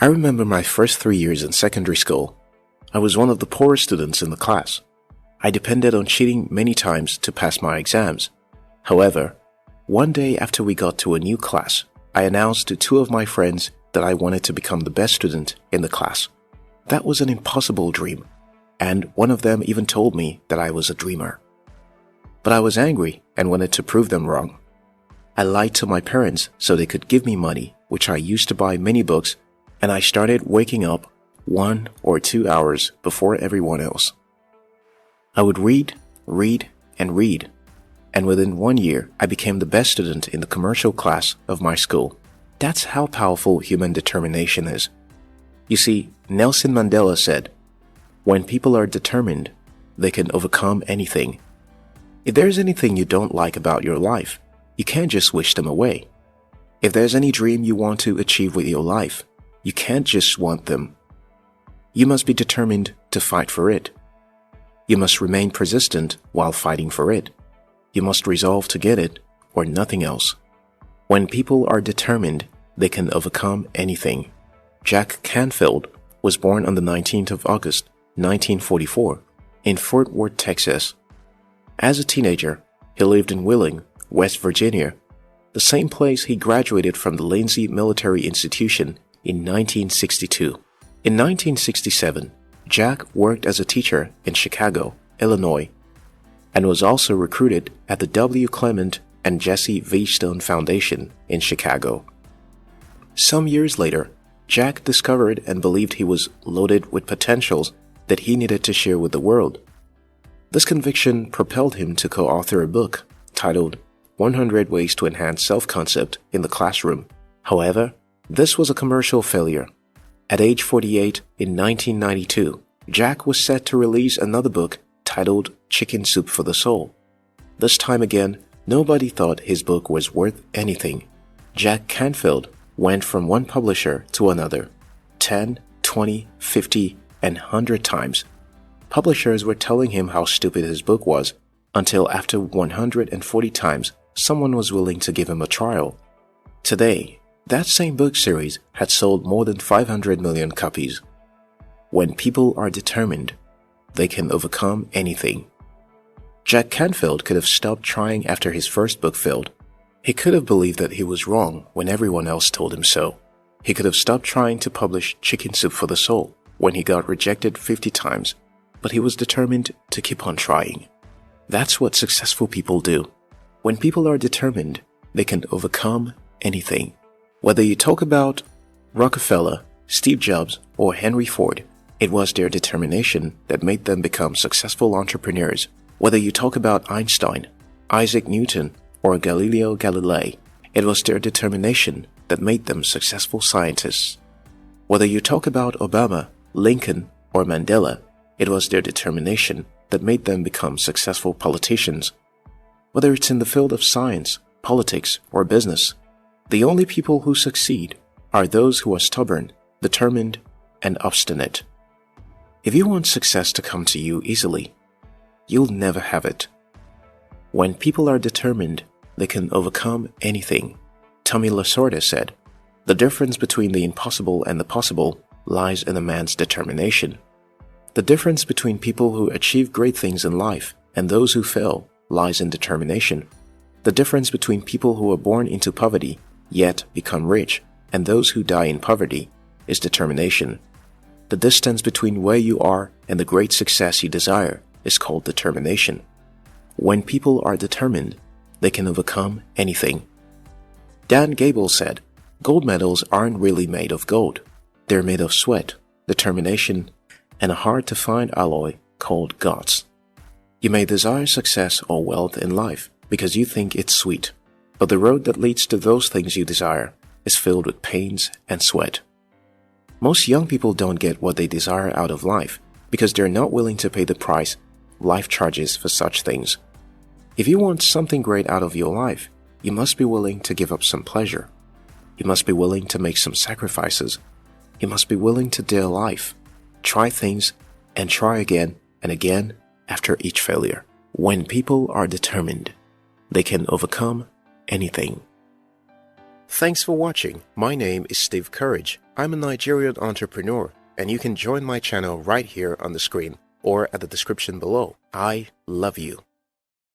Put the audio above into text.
I remember my first 3 years in secondary school. I was one of the poorest students in the class. I depended on cheating many times to pass my exams. However, one day after we got to a new class, I announced to two of my friends that I wanted to become the best student in the class. That was an impossible dream, and one of them even told me that I was a dreamer. But I was angry and wanted to prove them wrong. I lied to my parents so they could give me money, which I used to buy many books, and I started waking up 1 or 2 hours before everyone else. I would read, and within 1 year, I became the best student in the commercial class of my school. That's how powerful human determination is. You see, Nelson Mandela said, "When people are determined, they can overcome anything." If there's anything you don't like about your life, you can't just wish them away. If there's any dream you want to achieve with your life, you can't just want them. You must be determined to fight for it. You must remain persistent while fighting for it. You must resolve to get it or nothing else. When people are determined, they can overcome anything. Jack Canfield was born on the 19th of August, 1944, in Fort Worth, Texas. As a teenager, he lived in Wheeling, West Virginia, the same place he graduated from the Lindsay Military Institution in 1962. In 1967, Jack worked as a teacher in Chicago, Illinois, and was also recruited at the W. Clement and Jesse V. Stone Foundation in Chicago. Some years later, Jack discovered and believed he was loaded with potentials that he needed to share with the world. This conviction propelled him to co-author a book titled 100 Ways to Enhance Self-Concept in the Classroom. However, this was a commercial failure. At age 48 in 1992, Jack was set to release another book titled Chicken Soup for the Soul. This time again, nobody thought his book was worth anything. Jack Canfield went from one publisher to another, 10, 20, 50, and 100 times. Publishers were telling him how stupid his book was, until after 140 times, someone was willing to give him a trial. Today, that same book series had sold more than 500 million copies. When people are determined, they can overcome anything. Jack Canfield could have stopped trying after his first book failed. He could have believed that he was wrong when everyone else told him so. He could have stopped trying to publish Chicken Soup for the Soul when he got rejected 50 times, but he was determined to keep on trying. That's what successful people do. When people are determined, they can overcome anything. Whether you talk about Rockefeller, Steve Jobs, or Henry Ford, it was their determination that made them become successful entrepreneurs. Whether you talk about Einstein, Isaac Newton, or Galileo Galilei, it was their determination that made them successful scientists. Whether you talk about Obama, Lincoln, or Mandela, it was their determination that made them become successful politicians. Whether it's in the field of science, politics, or business, the only people who succeed are those who are stubborn, determined, and obstinate. If you want success to come to you easily, you'll never have it. When people are determined, they can overcome anything. Tommy Lasorda said, "The difference between the impossible and the possible lies in a man's determination." The difference between people who achieve great things in life and those who fail lies in determination. The difference between people who are born into poverty yet become rich and those who die in poverty is determination. The distance between where you are and the great success you desire is called determination. When people are determined, they can overcome anything. Dan Gable said, "Gold medals aren't really made of gold. They're made of sweat, determination, and a hard-to-find alloy called guts." You may desire success or wealth in life because you think it's sweet, but the road that leads to those things you desire is filled with pains and sweat. Most young people don't get what they desire out of life because they're not willing to pay the price life charges for such things. If you want something great out of your life, you must be willing to give up some pleasure. You must be willing to make some sacrifices. You must be willing to dare life, try things, and try again and again after each failure. When people are determined, they can overcome anything. Thanks for watching. My name is Steve Courage. I'm a Nigerian entrepreneur, and you can join my channel right here on the screen or at the description below. I love you.